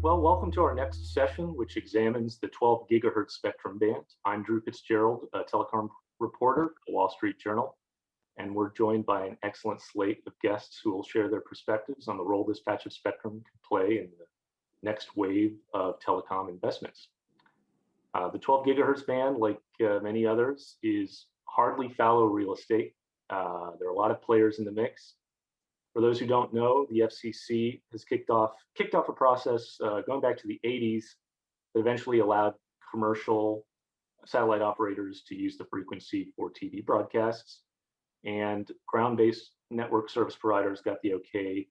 Well, welcome to our next session, which examines the 12 gigahertz spectrum band. I'm Drew FitzGerald, a telecom reporter for the Wall Street Journal, and we're joined by an excellent slate of guests who will share their perspectives on the role this patch of spectrum can play in the next wave of telecom investments. The 12 gigahertz band, like many others, is hardly fallow real estate. There are a lot of players in the mix. For those who don't know, the FCC has kicked off a process going back to the 80s that eventually allowed commercial satellite operators to use the frequency for TV broadcasts, and ground-based network service providers got the okay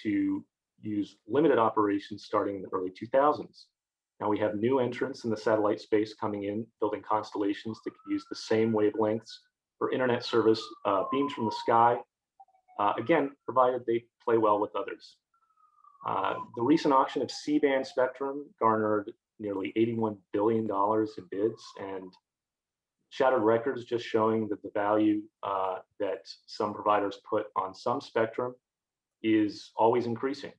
to use limited operations starting in the early 2000s. Now we have new entrants in the satellite space coming in, building constellations that can use the same wavelengths for internet service beamed from the sky. Again, provided they play well with others. The recent auction of C-band spectrum garnered nearly $81 billion in bids and shattered records, just showing that the value that some providers put on some spectrum is always increasing.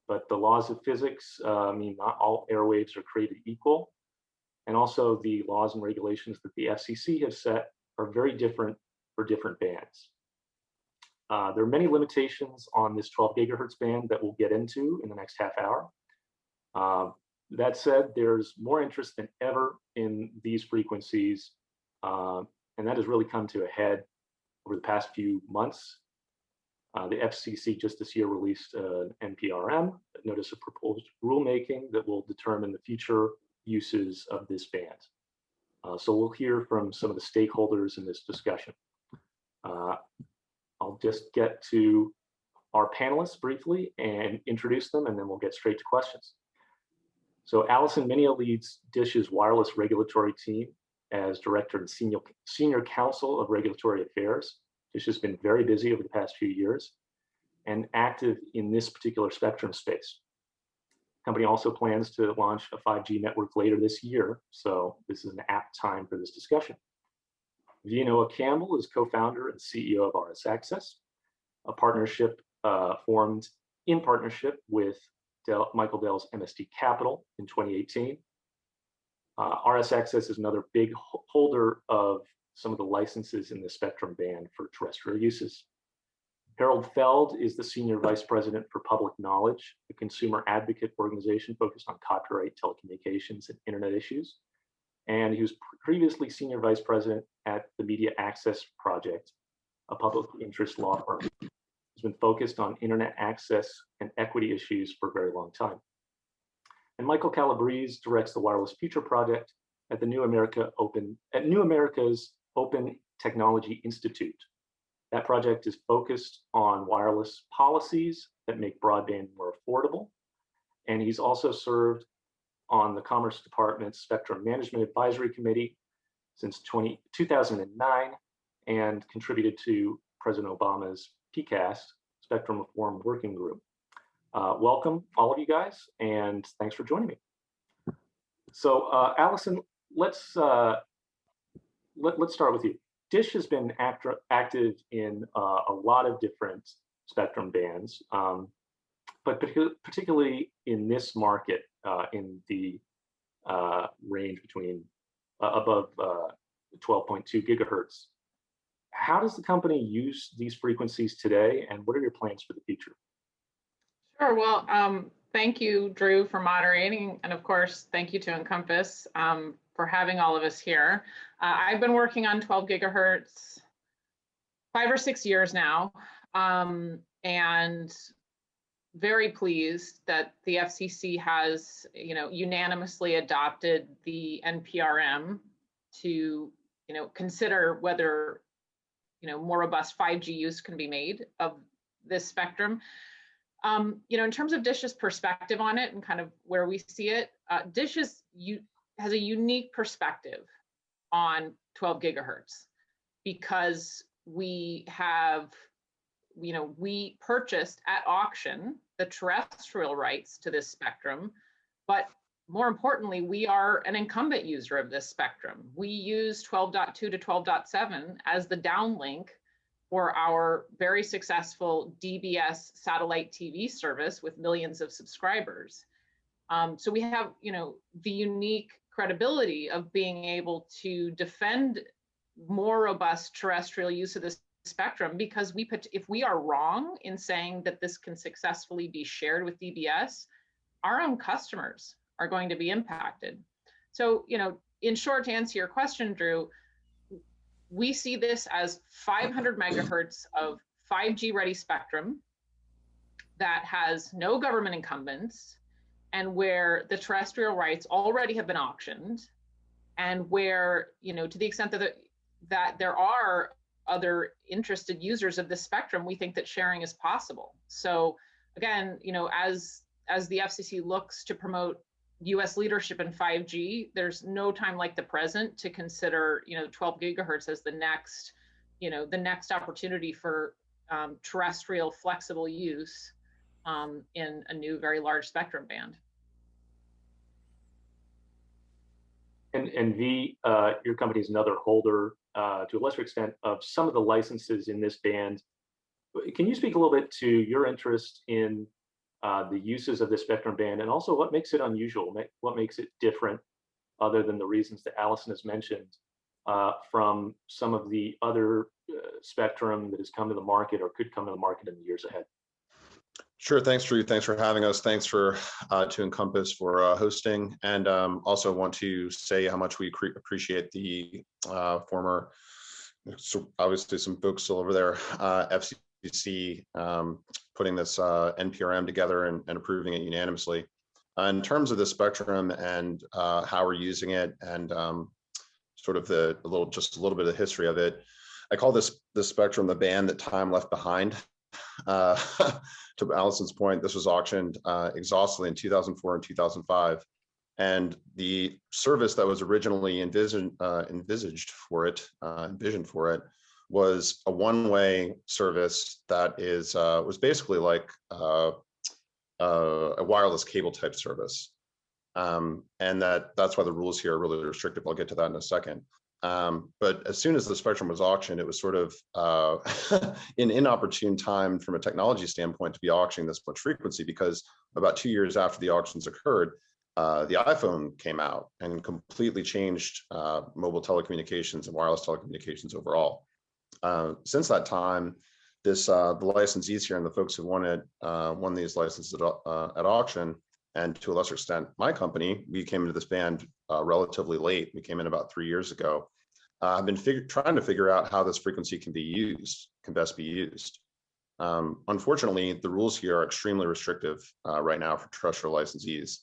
But the laws of physics mean not all airwaves are created equal. And also the laws and regulations that the FCC has set are very different for different bands. There are many limitations on this 12 gigahertz band that we'll get into in the next half hour. That said, there's more interest than ever in these frequencies, and that has really come to a head over the past few months. The FCC just this year released an NPRM, a notice of proposed rulemaking, that will determine the future uses of this band. So we'll hear from some of the stakeholders in this discussion. I'll just get to our panelists briefly and introduce them, and then we'll get straight to questions. So Alison Minea leads DISH's wireless regulatory team as Director and Senior Counsel of Regulatory Affairs. DISH has been very busy over the past few years and active in this particular spectrum space. The company also plans to launch a 5G network later this year, so this is an apt time for this discussion. Campbell is co-founder and CEO of RS Access, a partnership formed in partnership with Michael Dell's MSD Capital in 2018. RS Access is another big holder of some of the licenses in the spectrum band for terrestrial uses. Harold Feld is the Senior Vice President for Public Knowledge, a consumer advocate organization focused on copyright, telecommunications, and internet issues. And he was previously Senior Vice President at the Media Access Project, a public interest law firm. He's been focused on internet access and equity issues for a very long time. And Michael Calabrese directs the Wireless Future Project at the New America's Open Technology Institute. That project is focused on wireless policies that make broadband more affordable. And he's also served on the Commerce Department's Spectrum Management Advisory Committee since 2009 and contributed to President Obama's PCAST, Spectrum Reform Working Group. Welcome, all of you guys, and thanks for joining me. So, Alison, let's start with you. DISH has been active in a lot of different spectrum bands, but particularly in this market, in the range between above 12.2 gigahertz. How does the company use these frequencies today, and what are your plans for the future? Sure. Well, thank you, Drew, for moderating, and of course, thank you to INCOMPAS for having all of us here. I've been working on 12 gigahertz 5 or 6 years now, and very pleased that the FCC has, unanimously adopted the NPRM to, consider whether, more robust 5G use can be made of this spectrum. In terms of DISH's perspective on it and kind of where we see it, DISH has a unique perspective on 12 gigahertz because we have, we purchased at auction the terrestrial rights to this spectrum, but more importantly, we are an incumbent user of this spectrum. We use 12.2 to 12.7 as the downlink or our very successful DBS satellite TV service with millions of subscribers. So we have, the unique credibility of being able to defend more robust terrestrial use of this spectrum, because if we are wrong in saying that this can successfully be shared with DBS, our own customers are going to be impacted. So, in short, to answer your question, Drew, we see this as 500 megahertz of 5G ready spectrum that has no government incumbents, and where the terrestrial rights already have been auctioned, and where, to the extent that there are other interested users of this spectrum, we think that sharing is possible. So again, as the FCC looks to promote US leadership in 5G, there's no time like the present to consider, 12 gigahertz as the next opportunity for terrestrial flexible use in a new, very large spectrum band. And V, your company is another holder, to a lesser extent, of some of the licenses in this band. Can you speak a little bit to your interest in the uses of the spectrum band, and also what makes it unusual, what makes it different, other than the reasons that Alison has mentioned, from some of the other spectrum that has come to the market or could come to the market in the years ahead? Sure. Thanks, Drew. Thanks for having us. Thanks to Encompass for hosting, and also want to say how much we appreciate the former, so obviously some folks still over there, FCC, putting this NPRM together and approving it unanimously. In terms of the spectrum and how we're using it, and sort of just a little bit of the history of it, I call this spectrum the band that time left behind. To Alison's point, this was auctioned exhaustively in 2004 and 2005, and the service that was originally envisioned for it was a one-way service that was basically like a wireless cable type service, and that's why the rules here are really restrictive. I'll get to that in a second. But as soon as the spectrum was auctioned, it was sort of an inopportune time from a technology standpoint to be auctioning this much frequency, because about 2 years after the auctions occurred, the iPhone came out and completely changed mobile telecommunications and wireless telecommunications overall. Since that time, the licensees here and the folks who won these licenses at auction, and to a lesser extent, my company, we came into this band relatively late. We came in about 3 years ago. I've been trying to figure out how this frequency can best be used. Unfortunately, the rules here are extremely restrictive right now for terrestrial licensees.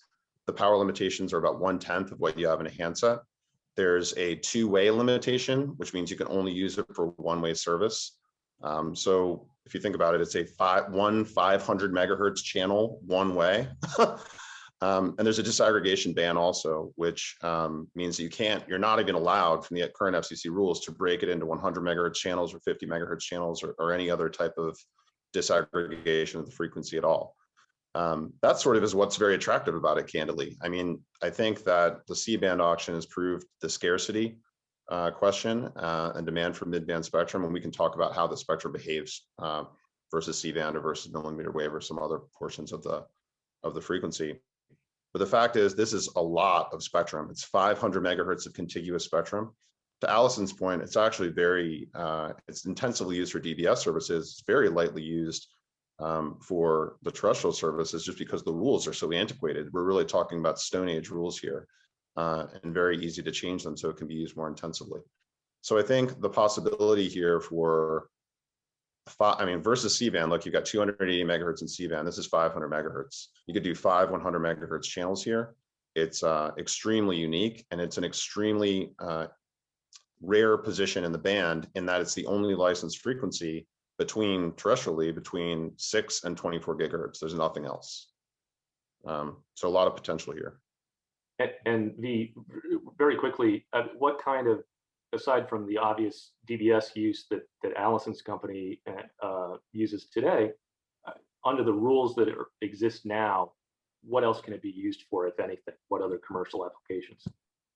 The power limitations are about 1/10 of what you have in a handset. There's a two-way limitation, which means you can only use it for one-way service. So if you think about it, it's a 500 megahertz channel one way. And there's a disaggregation ban also, which means that you're not even allowed from the current FCC rules to break it into 100 megahertz channels or 50 megahertz channels or any other type of disaggregation of the frequency at all. That sort of is what's very attractive about it, candidly. I mean, I think that the C-band auction has proved the scarcity question and demand for mid-band spectrum, and we can talk about how the spectrum behaves versus C-band or versus millimeter wave or some other portions of the frequency. But the fact is, this is a lot of spectrum. It's 500 megahertz of contiguous spectrum. To Alison's point, it's actually it's intensively used for DBS services. It's very lightly used for the terrestrial services, just because the rules are so antiquated. We're really talking about Stone Age rules here, and very easy to change them so it can be used more intensively. So I think the possibility here versus C-band, look, you've got 280 megahertz in C-band. This is 500 megahertz. You could do 5 100 megahertz channels here. It's extremely unique, and it's an extremely rare position in the band, in that it's the only licensed frequency terrestrially between 6 and 24 gigahertz. There's nothing else. So a lot of potential here. And very quickly, what kind of, aside from the obvious DBS use that Alison's company uses today, under the rules that exist now, what else can it be used for, if anything? What other commercial applications?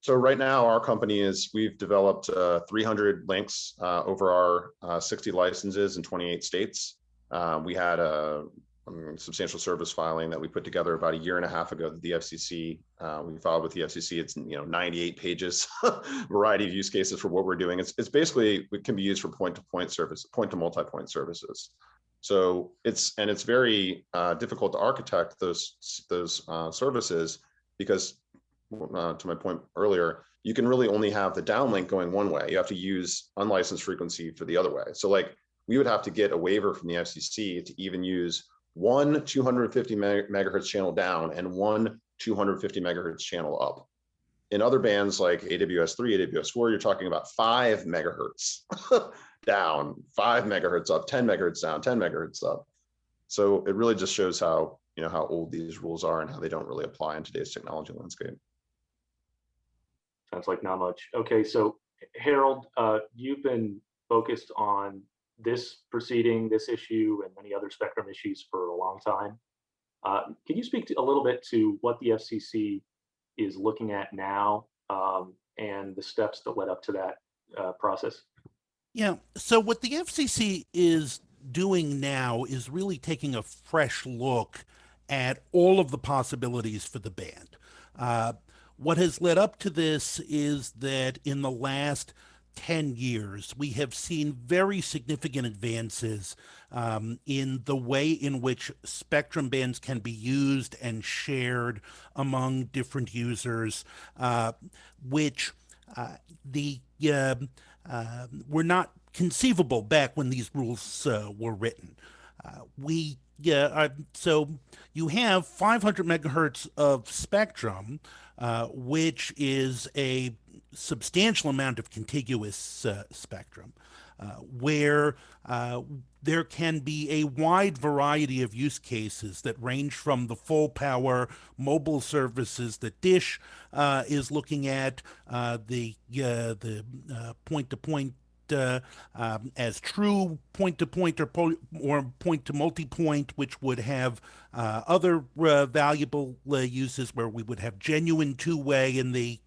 So right now, our company we've developed 300 links over our 60 licenses in 28 states. We had a substantial service filing that we put together about a year and a half ago that the FCC, we filed with the FCC. It's 98 pages, variety of use cases for what we're doing. It's basically, it can be used for point-to-point service, point-to-multipoint services. So it's very difficult to architect those services because to my point earlier, you can really only have the downlink going one way. You have to use unlicensed frequency for the other way. So like we would have to get a waiver from the FCC to even use one 250 megahertz channel down and one 250 megahertz channel up. In other bands like AWS3, AWS4, you're talking about 5 megahertz down, 5 megahertz up, 10 megahertz down, 10 megahertz up. So it really just shows how how old these rules are and how they don't really apply in today's technology landscape. Sounds like not much. Okay, so Harold, you've been focused on this proceeding, this issue, and many other spectrum issues for a long time. Can you speak a little bit to what the FCC is looking at now and the steps that led up to that process? Yeah, so what the FCC is doing now is really taking a fresh look at all of the possibilities for the band. What has led up to this is that in the last 10 years, we have seen very significant advances in the way in which spectrum bands can be used and shared among different users, which were not conceivable back when these rules were written. So you have 500 megahertz of spectrum, which is a substantial amount of contiguous spectrum, where there can be a wide variety of use cases that range from the full power mobile services that Dish is looking at, the point-to-point as true point-to-point or point-to-multipoint, which would have other valuable uses where we would have genuine two-way in the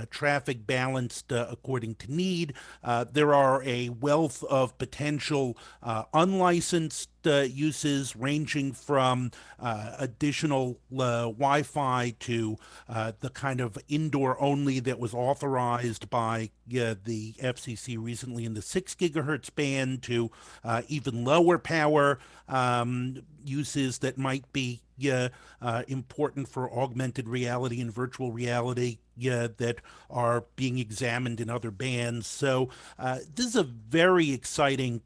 traffic balanced according to need. There are a wealth of potential unlicensed uses ranging from additional Wi-Fi to the kind of indoor only that was authorized by the FCC recently in the 6 gigahertz band to even lower power uses that might be important for augmented reality and virtual reality that are being examined in other bands. So this is a very exciting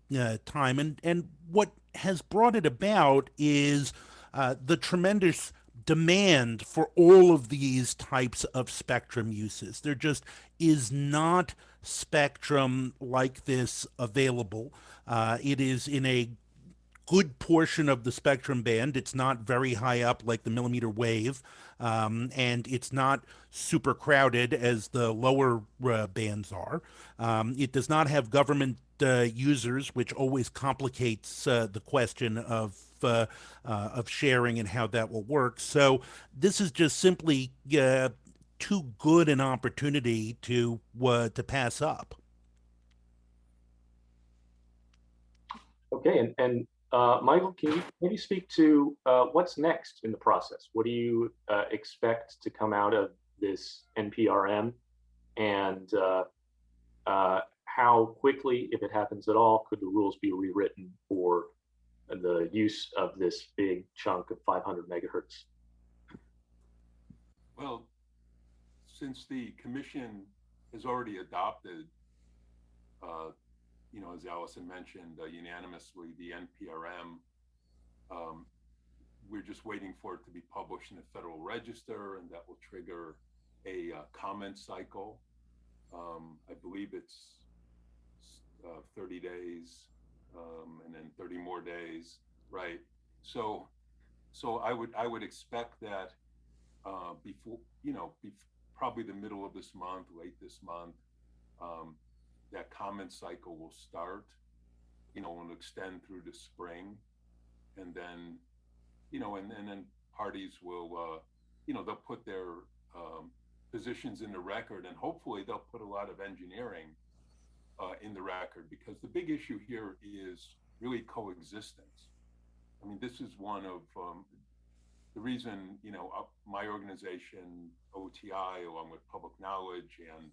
time. And what has brought it about is the tremendous demand for all of these types of spectrum uses. There just is not spectrum like this available. It is in a good portion of the spectrum band. It's not very high up like the millimeter wave, and it's not super crowded as the lower bands are. It does not have government users, which always complicates the question of sharing and how that will work. So this is just simply too good an opportunity to pass up. Okay, and Michael, can you maybe speak to what's next in the process? What do you expect to come out of this NPRM, and how quickly, if it happens at all, could the rules be rewritten for the use of this big chunk of 500 megahertz? Well, since the commission has already adopted, as Alison mentioned, unanimously, the NPRM, we're just waiting for it to be published in the Federal Register, and that will trigger a comment cycle. I believe it's 30 days, and then 30 more days, right? So I would expect that before, probably the middle of this month, late this month, that comment cycle will start, and extend through the spring, and then, and then parties will they'll put their positions in the record, and hopefully they'll put a lot of engineering in the record, because the big issue here is really coexistence. I mean, this is one of the reason, my organization, OTI, along with Public Knowledge, and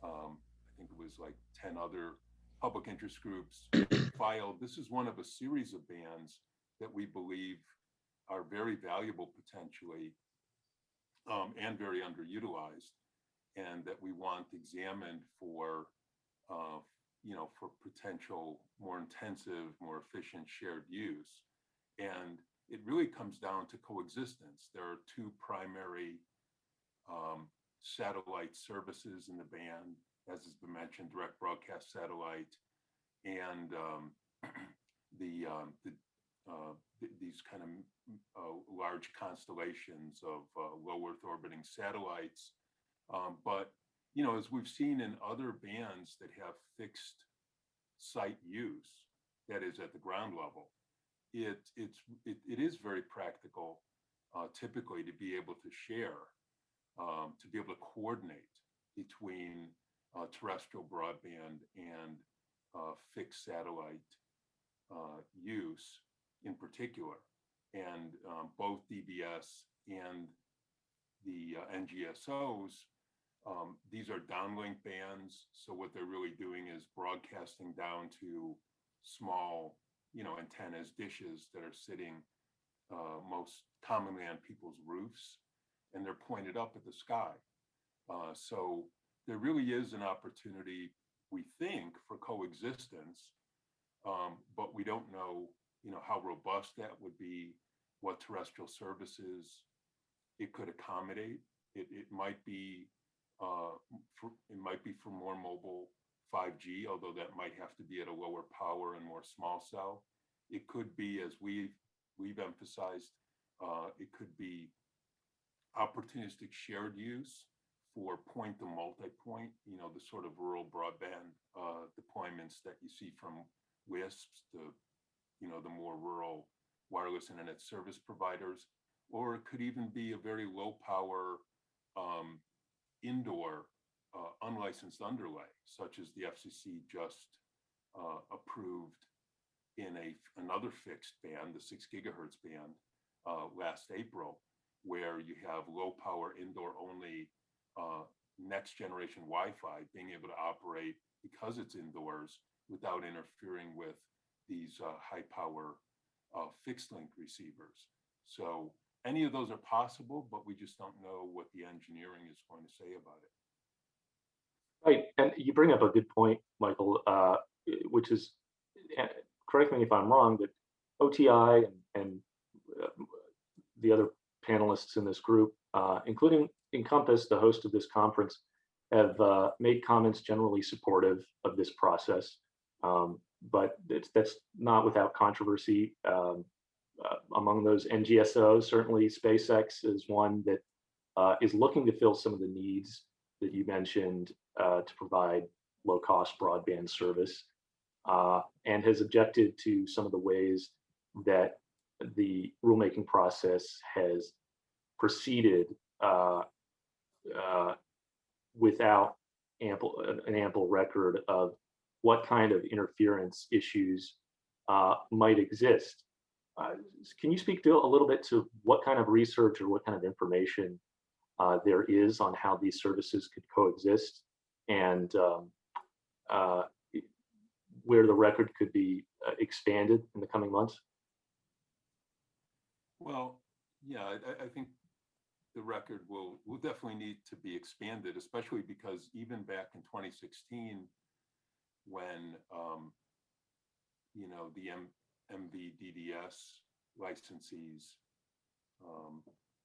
I think it was like 10 other public interest groups filed. This is one of a series of bans that we believe are very valuable potentially, and very underutilized, and that we want examined for, for potential more intensive, more efficient shared use. And it really comes down to coexistence. There are two primary satellite services in the band, as has been mentioned: direct broadcast satellite, and these kind of large constellations of low Earth orbiting satellites. But as we've seen in other bands that have fixed site use, that is at the ground level, it is very practical, typically, to be able to share, to be able to coordinate between terrestrial broadband and fixed satellite use in particular. And both DBS and the NGSOs, these are downlink bands. So what they're really doing is broadcasting down to small, antennas, dishes that are sitting most commonly on people's roofs, and they're pointed up at the sky. So there really is an opportunity, we think, for coexistence, but we don't know, how robust that would be, what terrestrial services it could accommodate. It might be for more mobile 5G, although that might have to be at a lower power and more small cell. It could be, as we've emphasized, it could be opportunistic shared use for point to multi-point, the sort of rural broadband deployments that you see from WISPs to, the more rural wireless internet service providers. Or it could even be a very low power indoor unlicensed underlay, such as the FCC just approved in another fixed band, the 6 gigahertz band, last April, where you have low power indoor only next generation Wi-Fi being able to operate, because it's indoors, without interfering with these high power fixed link receivers. So any of those are possible, but we just don't know what the engineering is going to say about it. Right, and you bring up a good point, Michael, which is, correct me if I'm wrong, but OTI and the other panelists in this group, including INCOMPAS, the host of this conference, have made comments generally supportive of this process, but that's not without controversy. Among those NGSOs, certainly SpaceX is one that is looking to fill some of the needs that you mentioned to provide low-cost broadband service, and has objected to some of the ways that the rulemaking process has proceeded without an ample record of what kind of interference issues might exist. Can you speak to a little bit to what kind of research or what kind of information there is on how these services could coexist, and where the record could be expanded in the coming months? Well, yeah, I think the record will definitely need to be expanded, especially because even back in 2016, when the MVDDS licensees,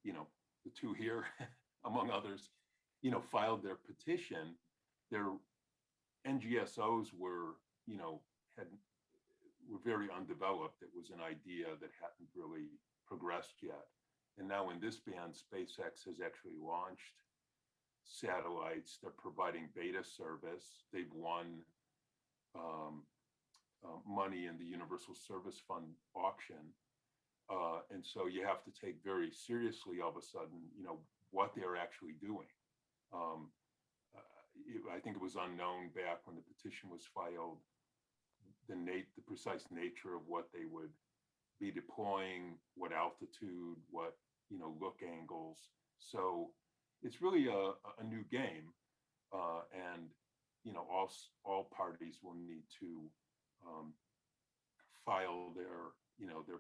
the two here, among others, filed their petition, their NGSOs were very undeveloped. It was an idea that hadn't really progressed yet. And now in this band, SpaceX has actually launched satellites. They're providing beta service. They've won money in the Universal Service Fund auction. And so you have to take very seriously all of a sudden, what they're actually doing. I think it was unknown back when the petition was filed, the precise nature of what they would be deploying, what altitude, what look angles. So it's really a new game, and all parties will need to file their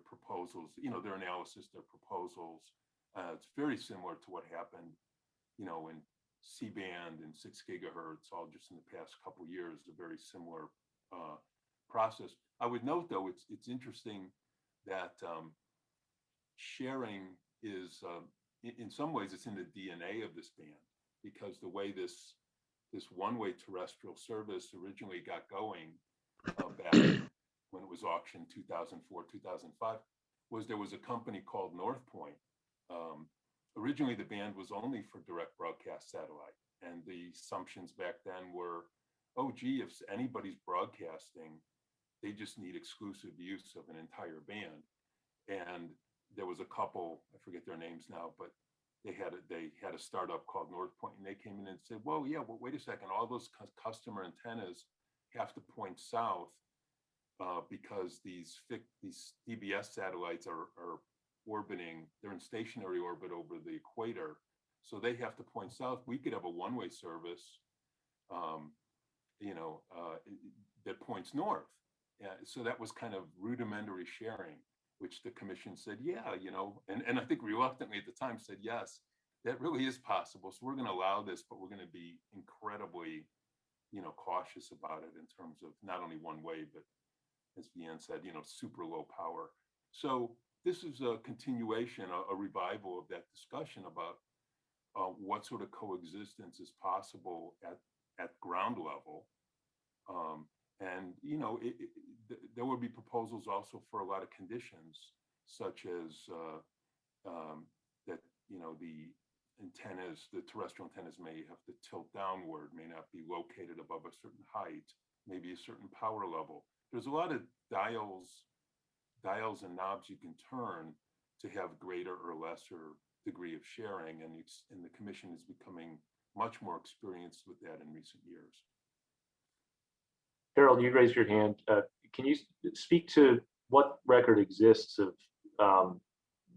proposals, their analysis, their proposals. It's very similar to what happened, in C-band and 6 gigahertz, all just in the past couple of years, a very similar process. I would note, though, it's interesting that sharing is, in some ways, it's in the DNA of this band, because the way this one-way terrestrial service originally got going back when it was auctioned 2004, 2005, was there was a company called North Point. Originally, the band was only for direct broadcast satellite. And the assumptions back then were, oh, gee, if anybody's broadcasting, they just need exclusive use of an entire band. And there was a couple, I forget their names now, but they had a startup called North Point, and they came in and said, well, yeah, well, wait a second, all those customer antennas have to point south because these DBS satellites are orbiting, they're in stationary orbit over the equator. So they have to point south. We could have a one-way service, that points north. So that was kind of rudimentary sharing, which the commission said, yeah, and I think reluctantly at the time said, yes, that really is possible. So we're going to allow this, but we're going to be incredibly, cautious about it in terms of not only one way, but as Vian said, super low power. So this is a continuation, a revival of that discussion about what sort of coexistence is possible at ground level. And, there will be proposals also for a lot of conditions, such as that, the antennas, the terrestrial antennas may have to tilt downward, may not be located above a certain height, maybe a certain power level. There's a lot of dials and knobs you can turn to have greater or lesser degree of sharing, and the commission is becoming much more experienced with that in recent years. Harold, you raised your hand. Can you speak to what record exists of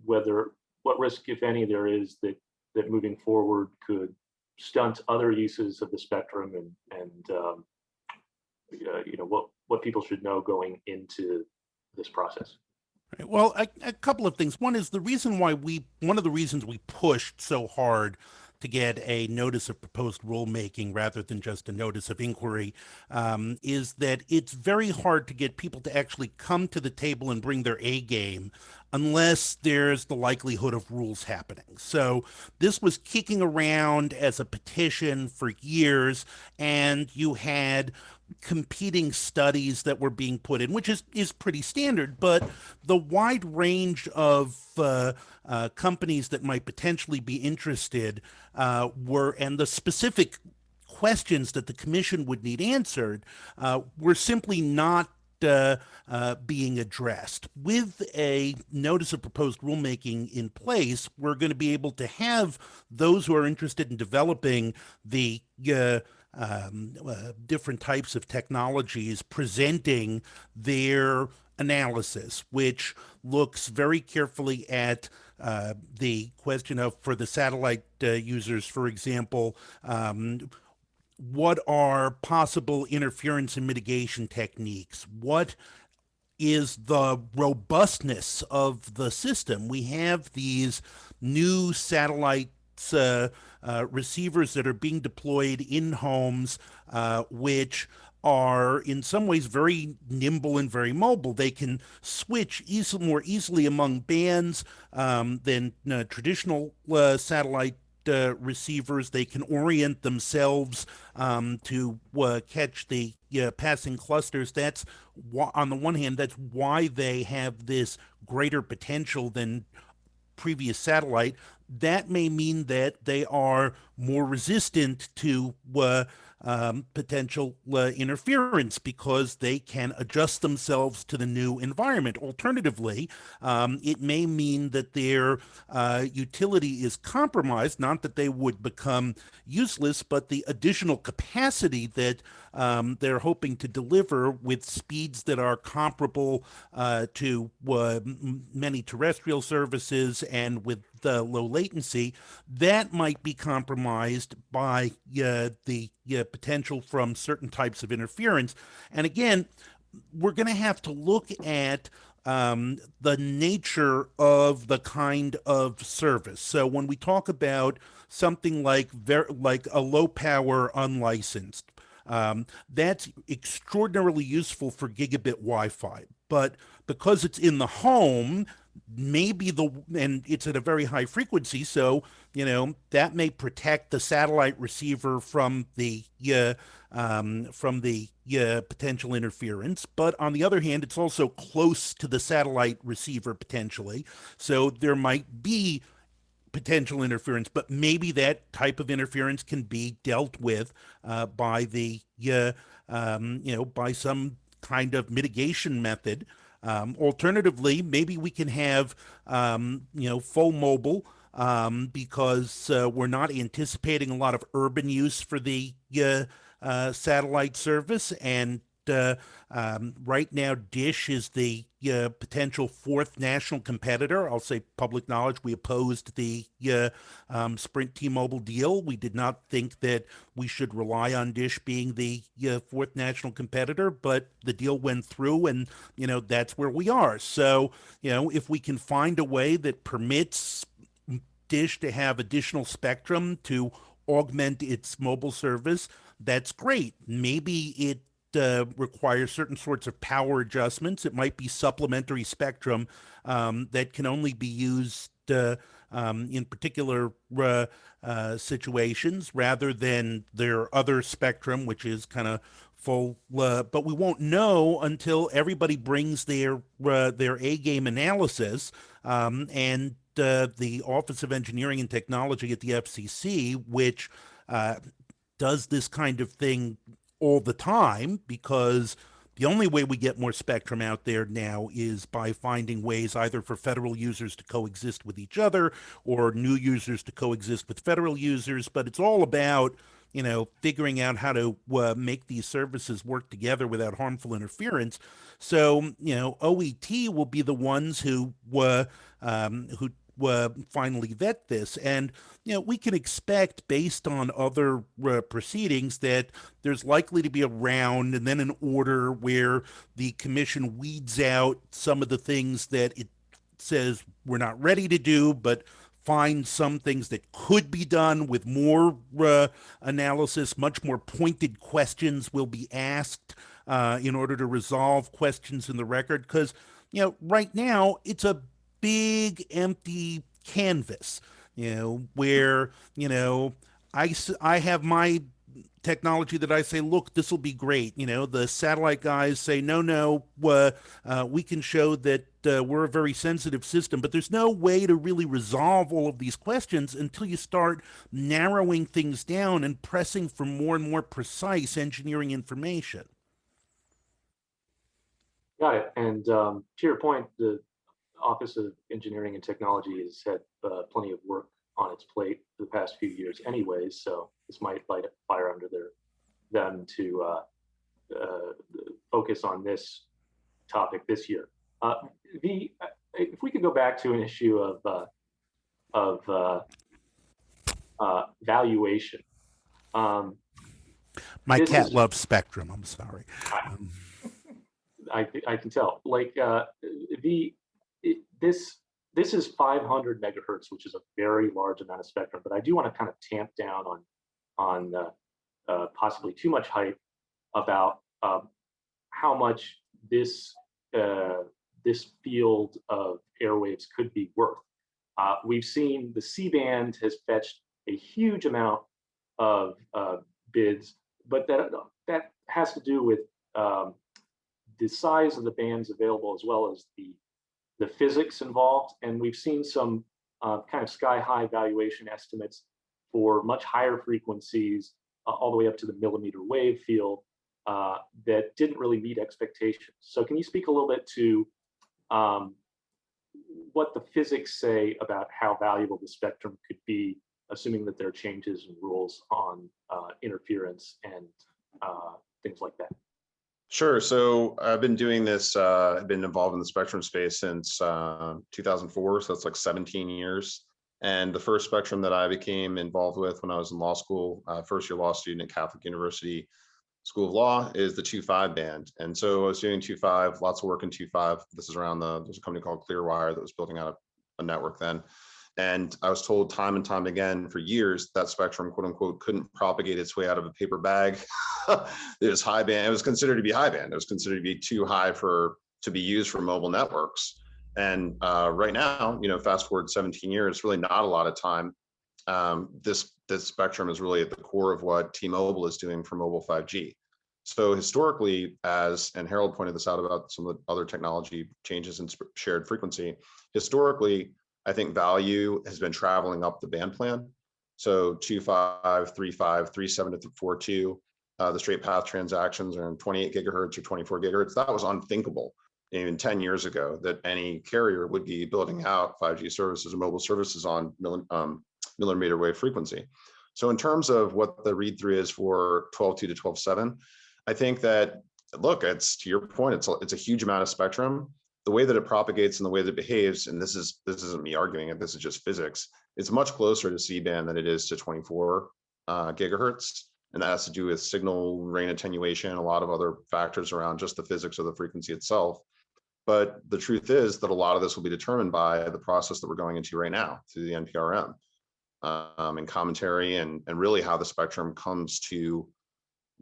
what risk, if any, there is that moving forward could stunt other uses of the spectrum, and what people should know going into this process? Right. Well, a couple of things. One is one of the reasons we pushed so hard to get a notice of proposed rulemaking rather than just a notice of inquiry is that it's very hard to get people to actually come to the table and bring their A game unless there's the likelihood of rules happening. So this was kicking around as a petition for years, and you had competing studies that were being put in, which is pretty standard, but the wide range of companies that might potentially be interested and the specific questions that the commission would need answered were simply not being addressed. With a notice of proposed rulemaking in place, we're going to be able to have those who are interested in developing the different types of technologies presenting their analysis, which looks very carefully at the question of, for the satellite users, for example, what are possible interference and mitigation techniques? What is the robustness of the system? We have these new satellite receivers that are being deployed in homes, which are in some ways very nimble and very mobile. They can switch more easily among bands than traditional satellite receivers. They can orient themselves to catch the passing clusters. That's on the one hand, that's why they have this greater potential than previous satellite. That may mean that they are more resistant to potential interference because they can adjust themselves to the new environment. Alternatively, it may mean that their utility is compromised, not that they would become useless, but the additional capacity that they're hoping to deliver with speeds that are comparable to many terrestrial services and with low latency, that might be compromised by the potential from certain types of interference. And again, we're going to have to look at the nature of the kind of service. So when we talk about something like a low power unlicensed, that's extraordinarily useful for gigabit Wi-Fi. But because it's in the home, and it's at a very high frequency, so that may protect the satellite receiver from the potential interference. But on the other hand, it's also close to the satellite receiver potentially, so there might be potential interference, but maybe that type of interference can be dealt with by by some kind of mitigation method. Alternatively, maybe we can have full mobile because we're not anticipating a lot of urban use for the satellite service, and right now, Dish is the potential fourth national competitor. I'll say public knowledge, we opposed the Sprint T-Mobile deal. We did not think that we should rely on Dish being the fourth national competitor, but the deal went through, and that's where we are. So if we can find a way that permits Dish to have additional spectrum to augment its mobile service, that's great. Maybe it requires certain sorts of power adjustments. It might be supplementary spectrum that can only be used in particular situations rather than their other spectrum, which is kind of full. But we won't know until everybody brings their A-game analysis, and the Office of Engineering and Technology at the FCC, which does this kind of thing all the time, because the only way we get more spectrum out there now is by finding ways either for federal users to coexist with each other or new users to coexist with federal users. But it's all about, figuring out how to make these services work together without harmful interference. So, OET will be the ones who finally vet this. And we can expect, based on other proceedings, that there's likely to be a round and then an order where the commission weeds out some of the things that it says we're not ready to do, but find some things that could be done with more analysis. Much more pointed questions will be asked in order to resolve questions in the record, because right now it's a big empty canvas, where I have my technology that I say, look, this will be great. The satellite guys say, no, we can show that we're a very sensitive system, but there's no way to really resolve all of these questions until you start narrowing things down and pressing for more and more precise engineering information. Got it. And to your point, the Office of Engineering and Technology has had plenty of work on its plate for the past few years anyways, so this might light a fire under them to focus on this topic this year. If we could go back to an issue of valuation. My cat loves spectrum, I'm sorry. I can tell. This is 500 megahertz, which is a very large amount of spectrum, but I do want to kind of tamp down on possibly too much hype about how much this field of airwaves could be worth. We've seen the C-band has fetched a huge amount of bids, but that has to do with the size of the bands available, as well as the physics involved. And we've seen some kind of sky-high valuation estimates for much higher frequencies all the way up to the millimeter wave field that didn't really meet expectations. So can you speak a little bit to what the physics say about how valuable the spectrum could be, assuming that there are changes in rules on interference and things like that? Sure. So I've been doing this, I've been involved in the spectrum space since 2004. So that's like 17 years. And the first spectrum that I became involved with when I was in law school, first year law student at Catholic University School of Law, is the 2.5 band. And so I was doing 2.5, lots of work in 2.5. This is around there's a company called Clearwire that was building out a network then. And I was told time and time again for years that spectrum, quote unquote, couldn't propagate its way out of a paper bag. It was high band. It was considered to be high band. It was considered to be too high to be used for mobile networks. And right now, fast forward 17 years, really not a lot of time. This spectrum is really at the core of what T-Mobile is doing for mobile 5G. So historically, and Harold pointed this out about some of the other technology changes in shared frequency, historically, I think value has been traveling up the band plan. So 2.5, 3.5, 3.7 to 4.2, the straight path transactions are in 28 gigahertz or 24 gigahertz. That was unthinkable even 10 years ago, that any carrier would be building out 5G services or mobile services on millimeter wave frequency. So in terms of what the read through is for 12.2 to 12.7, I think that, look, it's, to your point, it's a huge amount of spectrum. The way that it propagates and the way that it behaves, and this isn't me arguing it, this is just physics, it's much closer to C-band than it is to 24 gigahertz. And that has to do with signal rain attenuation, a lot of other factors around just the physics of the frequency itself. But the truth is that a lot of this will be determined by the process that we're going into right now through the NPRM and commentary and really how the spectrum comes to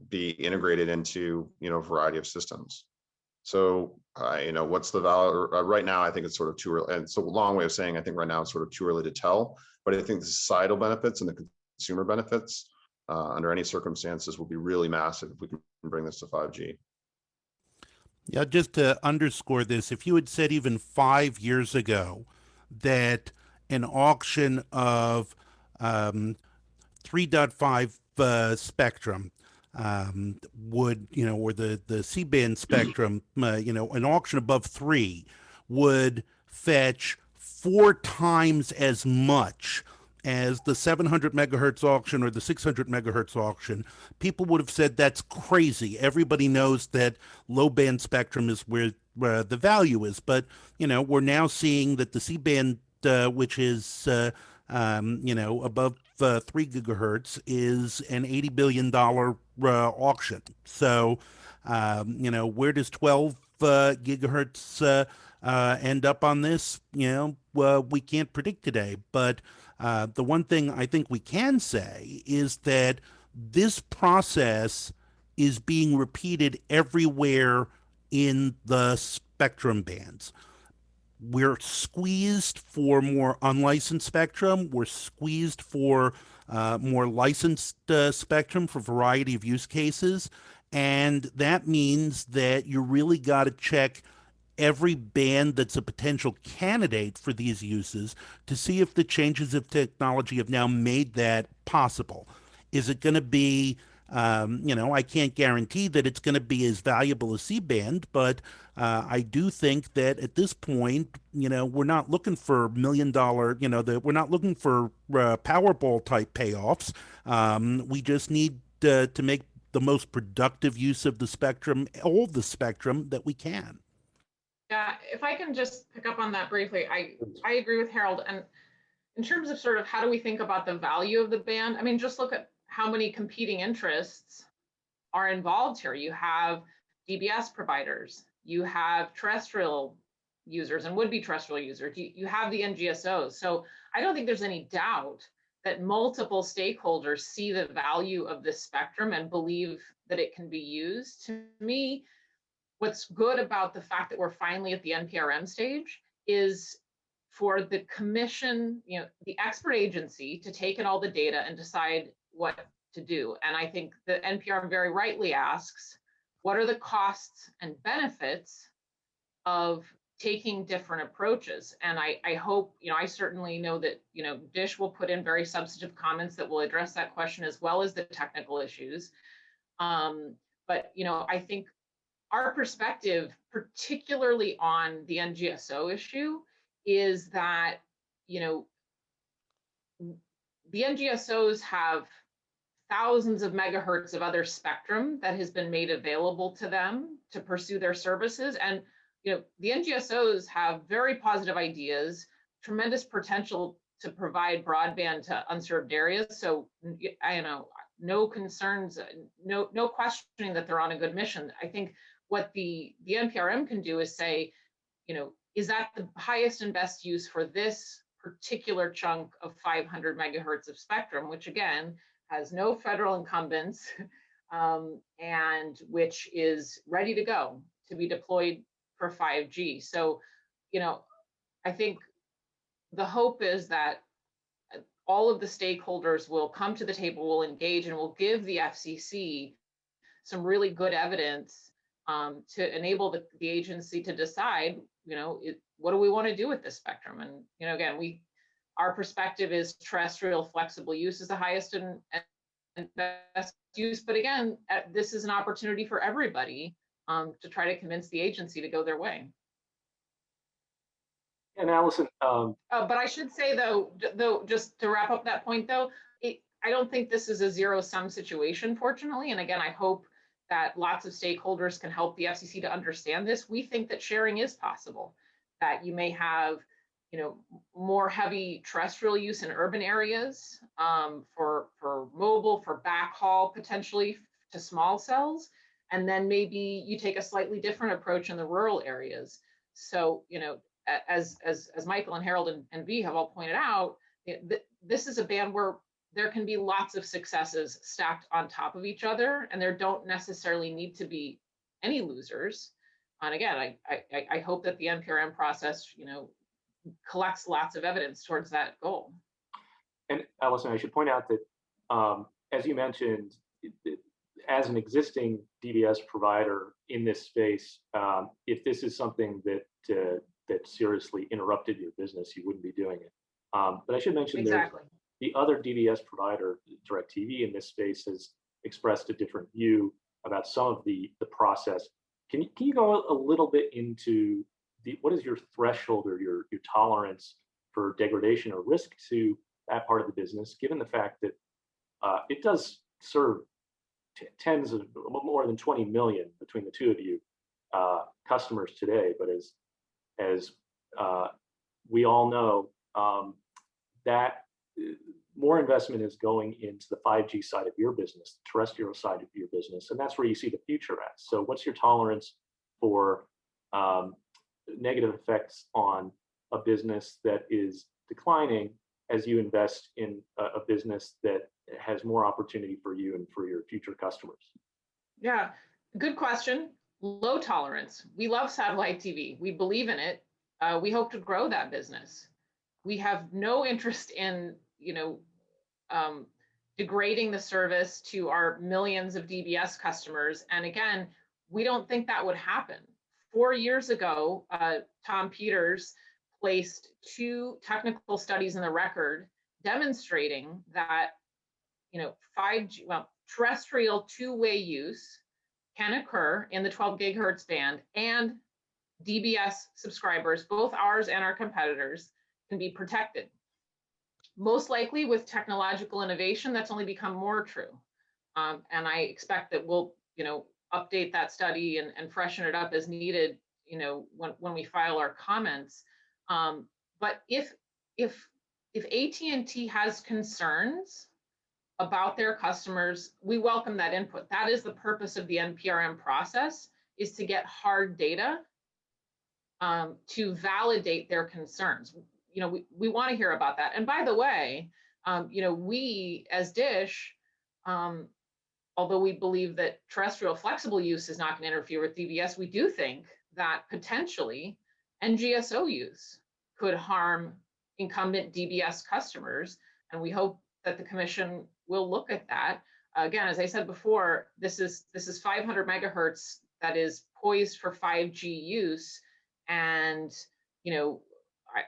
be integrated into, a variety of systems. So, what's the value right now? I think it's sort of too early. And it's a long way of saying, I think right now it's sort of too early to tell, but I think the societal benefits and the consumer benefits under any circumstances will be really massive if we can bring this to 5G. Yeah, just to underscore this, if you had said even 5 years ago that an auction of 3.5 spectrum would, or the C-band spectrum, an auction above 3 would fetch 4 times as much as the 700 megahertz auction or the 600 megahertz auction, people would have said that's crazy. Everybody knows that low band spectrum is where the value is. But, we're now seeing that the C-band, which is, above 3 gigahertz, is an $80 billion auction. So, where does 12 gigahertz end up on this? We can't predict today. But the one thing I think we can say is that this process is being repeated everywhere in the spectrum bands. We're squeezed for more unlicensed spectrum. We're squeezed for more licensed spectrum for a variety of use cases. And that means that you really got to check every band that's a potential candidate for these uses to see if the changes of technology have now made that possible. Is it going to be, I can't guarantee that it's going to be as valuable as C-band, but I do think that at this point, we're not looking for $1 million, we're not looking for Powerball type payoffs. We just need to make the most productive use of the spectrum, all the spectrum that we can. Yeah, if I can just pick up on that briefly, I agree with Harold. And in terms of sort of how do we think about the value of the band, just look at how many competing interests are involved here. You have DBS providers, you have terrestrial users and would-be terrestrial users, you have the NGSOs. So I don't think there's any doubt that multiple stakeholders see the value of this spectrum and believe that it can be used. To me, what's good about the fact that we're finally at the NPRM stage is for the commission, the expert agency, to take in all the data and decide what to do. And I think the NPRM very rightly asks, what are the costs and benefits of taking different approaches. And I hope, I certainly know that, Dish will put in very substantive comments that will address that question as well as the technical issues. But, I think our perspective, particularly on the NGSO issue, is that, the NGSOs have thousands of megahertz of other spectrum that has been made available to them to pursue their services. And, the NGSOs have very positive ideas, tremendous potential to provide broadband to unserved areas. So, no concerns, no questioning that they're on a good mission. I think what the NPRM can do is say, is that the highest and best use for this particular chunk of 500 megahertz of spectrum, which again, has no federal incumbents, and which is ready to go to be deployed for 5G. So, I think the hope is that all of the stakeholders will come to the table, will engage, and will give the FCC some really good evidence to enable the agency to decide, what do we want to do with this spectrum? And, again, our perspective is terrestrial flexible use is the highest and best use. But again, this is an opportunity for everybody to try to convince the agency to go their way. And Alison, but I should say though, just to wrap up that point though, I don't think this is a zero-sum situation, fortunately. And again, I hope that lots of stakeholders can help the FCC to understand this. We think that sharing is possible, that you may have, more heavy terrestrial use in urban areas for mobile, for backhaul, potentially to small cells. And then maybe you take a slightly different approach in the rural areas. So, as Michael and Harold and V have all pointed out, this is a band where there can be lots of successes stacked on top of each other, and there don't necessarily need to be any losers. And again, I hope that the NPRM process, collects lots of evidence towards that goal. And Alison, I should point out that, as you mentioned, as an existing DBS provider in this space, if this is something that seriously interrupted your business, you wouldn't be doing it. But I should mention exactly. The other DBS provider, DirecTV, in this space has expressed a different view about some of the process. Can you go a little bit into what is your threshold or your tolerance for degradation or risk to that part of the business, given the fact that it does serve tens of more than 20 million between the two of you customers today, but as we all know, that more investment is going into the 5G side of your business, the terrestrial side of your business, and that's where you see the future at. So what's your tolerance for negative effects on a business that is declining as you invest in a business that has more opportunity for you and for your future customers? Yeah, good question. Low tolerance. We love satellite TV. We believe in it. We hope to grow that business. We have no interest in, degrading the service to our millions of DBS customers. And again, we don't think that would happen. 4 years ago, Tom Peters placed 2 technical studies in the record demonstrating that, 5G, terrestrial two-way use can occur in the 12 gigahertz band, and DBS subscribers, both ours and our competitors, can be protected. Most likely with technological innovation, that's only become more true. And I expect that we'll, update that study and freshen it up as needed, when we file our comments. But if AT&T has concerns about their customers, we welcome that input. That is the purpose of the NPRM process, is to get hard data to validate their concerns. We want to hear about that. And by the way, we as Dish, although we believe that terrestrial flexible use is not going to interfere with DBS, we do think that potentially NGSO use could harm incumbent DBS customers. And we hope that the commission will look at that. Again, as I said before, this is 500 megahertz that is poised for 5G use. And, you know,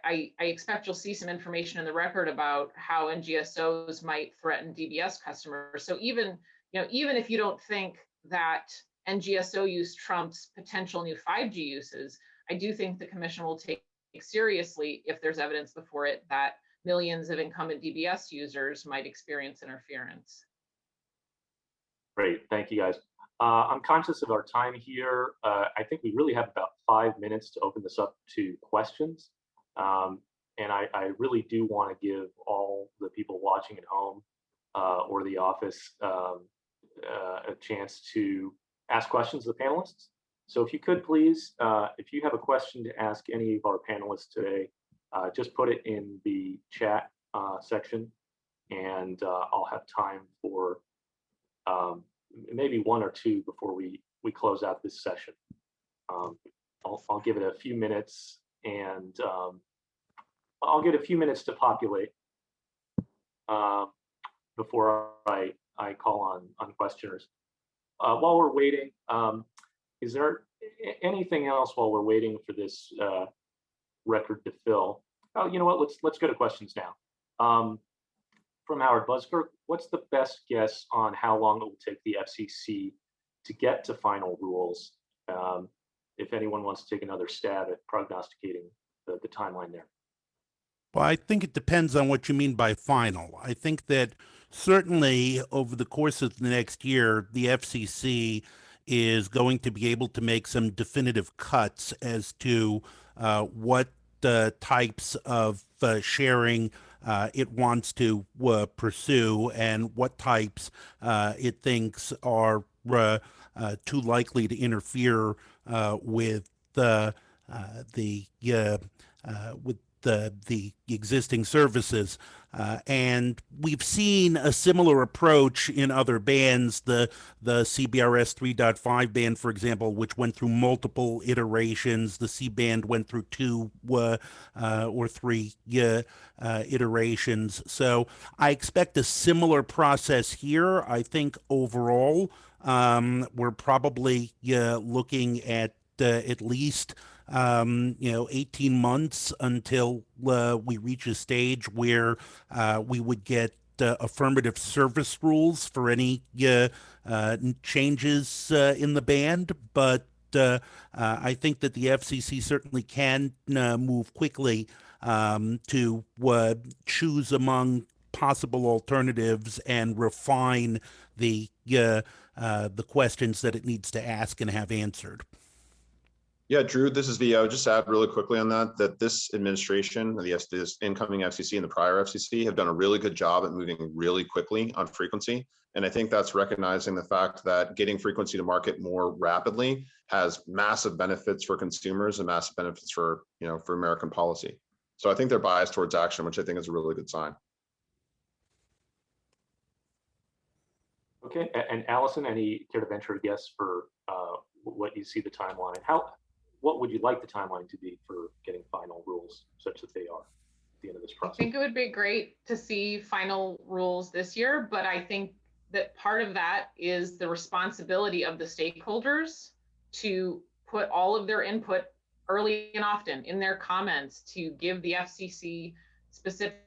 I expect you'll see some information in the record about how NGSOs might threaten DBS customers. So even, even if you don't think that NGSO use trumps potential new 5G uses, I do think the commission will take seriously if there's evidence before it that millions of incumbent DBS users might experience interference. Great, thank you guys. I'm conscious of our time here. I think we really have about 5 minutes to open this up to questions. And I really do want to give all the people watching at home or the office a chance to ask questions of the panelists. So if you could please, if you have a question to ask any of our panelists today, just put it in the chat section, and I'll have time for maybe one or two before we close out this session. I'll give it a few minutes, and I'll get a few minutes to populate before I call on questioners. While we're waiting, is there anything else while we're waiting for this record to fill? Oh, you know what? Let's go to questions now. From Howard Busker, what's the best guess on how long it will take the FCC to get to final rules? If anyone wants to take another stab at prognosticating the timeline there. Well, I think it depends on what you mean by final. I think that certainly over the course of the next year, the FCC is going to be able to make some definitive cuts as to what types of sharing it wants to pursue and what types it thinks are too likely to interfere with the existing services. And we've seen a similar approach in other bands, the CBRS 3.5 band, for example, which went through multiple iterations. The C band went through 2 or 3 iterations. So I expect a similar process here. I think overall, we're probably looking at least 18 months until we reach a stage where we would get affirmative service rules for any changes in the band. But I think that the FCC certainly can move quickly to choose among possible alternatives and refine the questions that it needs to ask and have answered. Yeah, Drew, this is Vio. Just add really quickly on that this administration, this incoming FCC and the prior FCC have done a really good job at moving really quickly on frequency. And I think that's recognizing the fact that getting frequency to market more rapidly has massive benefits for consumers and massive benefits for, for American policy. So I think they're biased towards action, which I think is a really good sign. Okay, and Alison, any care to venture a guess for what you see the timeline? What would you like the timeline to be for getting final rules such that they are at the end of this process? I think it would be great to see final rules this year, but I think that part of that is the responsibility of the stakeholders to put all of their input early and often in their comments to give the FCC specific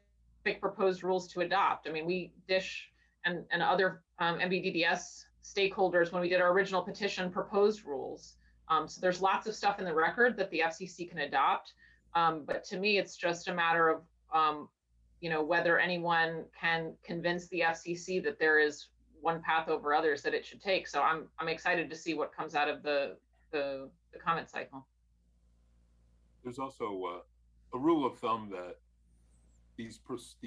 proposed rules to adopt. I mean, we, DISH and other MVDDS stakeholders, when we did our original petition, proposed rules. So there's lots of stuff in the record that the FCC can adopt. But to me, it's just a matter of, whether anyone can convince the FCC that there is one path over others that it should take. So I'm excited to see what comes out of the comment cycle. There's also a rule of thumb that these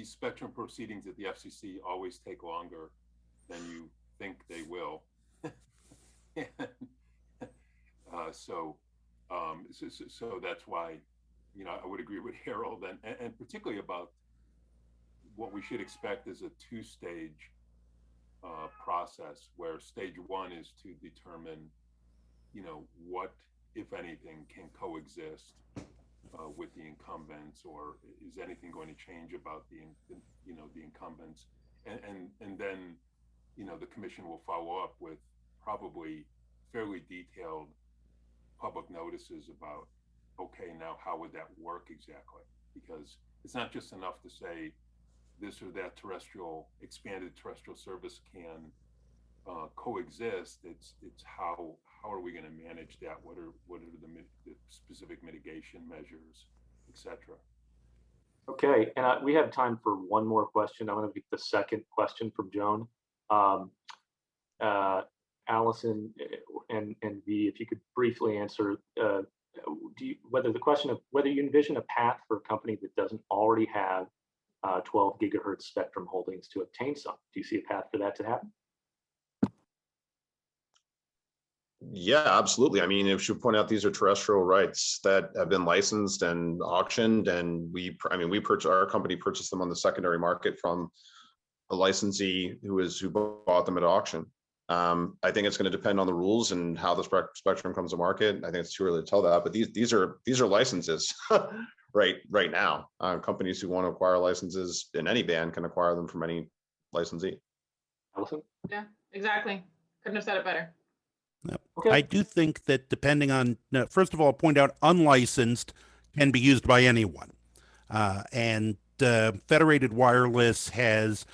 spectrum proceedings at the FCC always take longer than you think they will. So that's why, I would agree with Harold, and particularly about what we should expect is a 2-stage process, where stage 1 is to determine, what, if anything, can coexist with the incumbents, or is anything going to change about the incumbents, and then, the commission will follow up with probably fairly detailed public notices about okay, now how would that work exactly? Because it's not just enough to say this or that expanded terrestrial service can coexist. It's how are we going to manage that? What are the specific mitigation measures, etc. Okay, and we have time for one more question. I'm going to pick the second question from Joan. Alison and V, if you could briefly answer whether you envision a path for a company that doesn't already have 12 gigahertz spectrum holdings to obtain some. Do you see a path for that to happen? Yeah, absolutely. I mean, if you point out, these are terrestrial rights that have been licensed and auctioned, and our company purchased them on the secondary market from a licensee who bought them at auction. I think it's going to depend on the rules and how the spectrum comes to market. I think it's too early to tell that, but these are licenses right now. Companies who want to acquire licenses in any band can acquire them from any licensee. Alison? Yeah, exactly. Couldn't have said it better. Okay. I do think that depending on, first of all, point out unlicensed can be used by anyone. And Federated Wireless has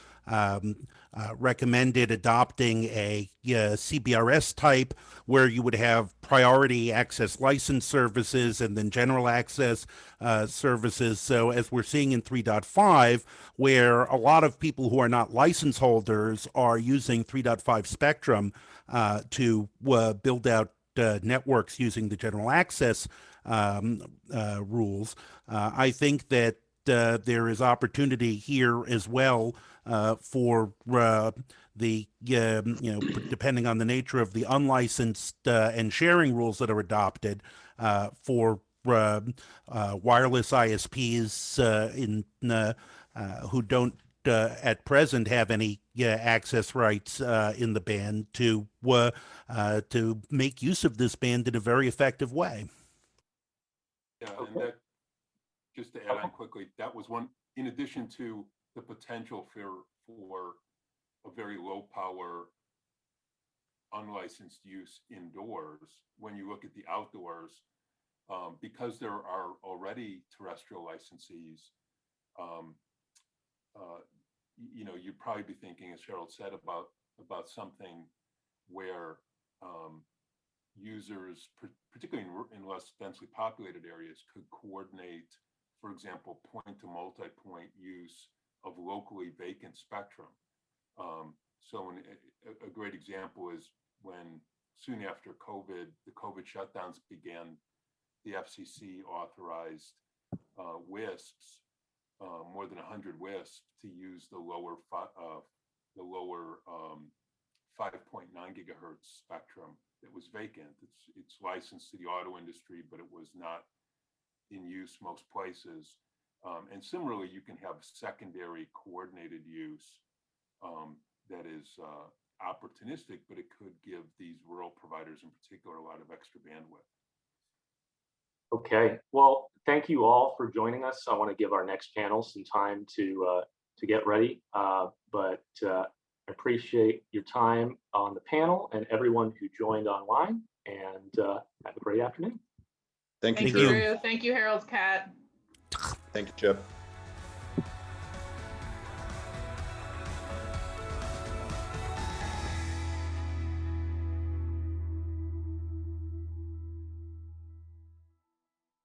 recommended adopting a CBRS type where you would have priority access license services and then general access services. So as we're seeing in 3.5, where a lot of people who are not license holders are using 3.5 spectrum to build out networks using the general access rules, I think that there is opportunity here as well for the depending on the nature of the unlicensed and sharing rules that are adopted for wireless ISPs who don't at present have any access rights in the band to make use of this band in a very effective way. Yeah, and that, just to add on quickly, that was one, in addition to the potential for a very low power unlicensed use indoors. When you look at the outdoors, because there are already terrestrial licensees, you'd probably be thinking, as Gerald said, about something where users, particularly in less densely populated areas, could coordinate, for example, point to multi-point use of locally vacant spectrum. So a great example is when soon after COVID, the COVID shutdowns began, the FCC authorized WISPs, more than 100 WISPs, to use the lower 5.9 gigahertz spectrum that was vacant. It's licensed to the auto industry, but it was not in use most places. And similarly, you can have secondary coordinated use that is opportunistic, but it could give these rural providers in particular a lot of extra bandwidth. Okay, well, thank you all for joining us. I want to give our next panel some time to get ready, but I appreciate your time on the panel and everyone who joined online, and have a great afternoon. Thank you, Thank you, Drew. Thank you, Harold Cat. Thank you, Chip.